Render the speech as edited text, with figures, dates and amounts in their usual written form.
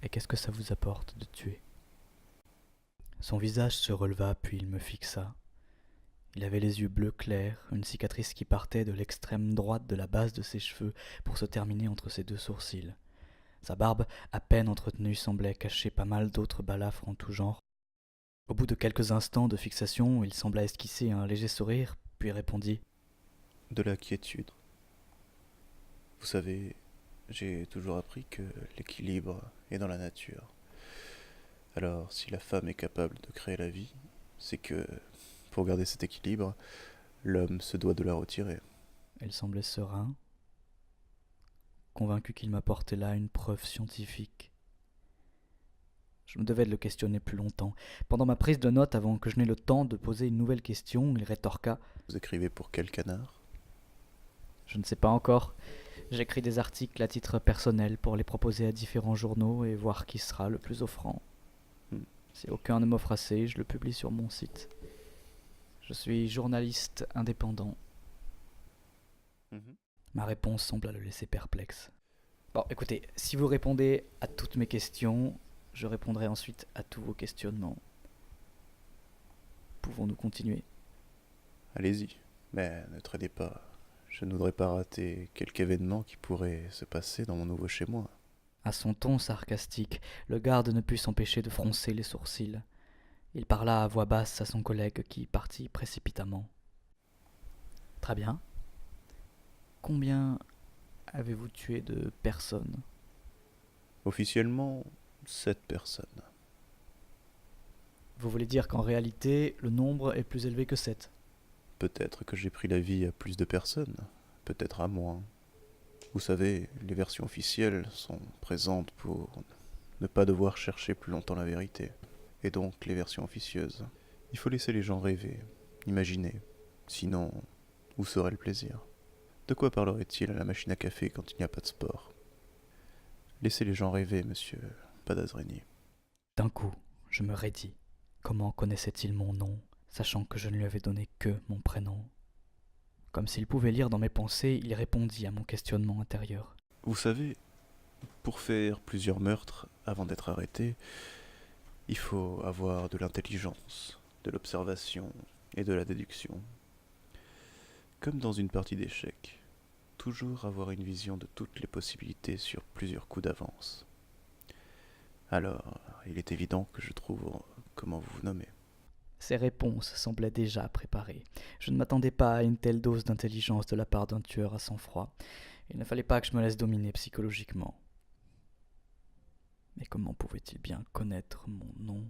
Et qu'est-ce que ça vous apporte de tuer ? Son visage se releva, puis il me fixa. Il avait les yeux bleus clairs, une cicatrice qui partait de l'extrême droite de la base de ses cheveux pour se terminer entre ses deux sourcils. Sa barbe, à peine entretenue, semblait cacher pas mal d'autres balafres en tout genre. Au bout de quelques instants de fixation, il sembla esquisser un léger sourire, puis répondit « De la quiétude. Vous savez, j'ai toujours appris que l'équilibre est dans la nature. Alors, si la femme est capable de créer la vie, c'est que, pour garder cet équilibre, l'homme se doit de la retirer. » Elle semblait serein, convaincu qu'il m'apportait là une preuve scientifique. Je me devais de le questionner plus longtemps. Pendant ma prise de notes, avant que je n'aie le temps de poser une nouvelle question, il rétorqua Vous écrivez pour quel canard ? Je ne sais pas encore. J'écris des articles à titre personnel pour les proposer à différents journaux et voir qui sera le plus offrant. Hmm. Si aucun ne m'offre assez, je le publie sur mon site. Je suis journaliste indépendant. Ma réponse sembla le laisser perplexe. Bon, écoutez, si vous répondez à toutes mes questions, je répondrai ensuite à tous vos questionnements. Pouvons-nous continuer ? Allez-y, mais ne traînez pas. Je ne voudrais pas rater quelque événement qui pourrait se passer dans mon nouveau chez-moi. À son ton sarcastique, le garde ne put s'empêcher de froncer les sourcils. Il parla à voix basse à son collègue qui partit précipitamment. Très bien. Combien avez-vous tué de personnes ? Officiellement, 7 personnes. Vous voulez dire qu'en réalité, le nombre est plus élevé que 7 ? Peut-être que j'ai pris la vie à plus de personnes, peut-être à moins. Vous savez, les versions officielles sont présentes pour ne pas devoir chercher plus longtemps la vérité. Et donc les versions officieuses. Il faut laisser les gens rêver, imaginer. Sinon, où serait le plaisir ? De quoi parlerait-il à la machine à café quand il n'y a pas de sport ? Laissez les gens rêver, monsieur Padazrini. D'un coup, je me raidis. Comment connaissait-il mon nom, sachant que je ne lui avais donné que mon prénom ? Comme s'il pouvait lire dans mes pensées, il répondit à mon questionnement intérieur. Vous savez, pour faire plusieurs meurtres avant d'être arrêté, il faut avoir de l'intelligence, de l'observation et de la déduction. Comme dans une partie d'échecs, toujours avoir une vision de toutes les possibilités sur plusieurs coups d'avance. Alors, il est évident que je trouve comment vous vous nommez. Ses réponses semblaient déjà préparées. Je ne m'attendais pas à une telle dose d'intelligence de la part d'un tueur à sang-froid. Il ne fallait pas que je me laisse dominer psychologiquement. Mais comment pouvait-il bien connaître mon nom ?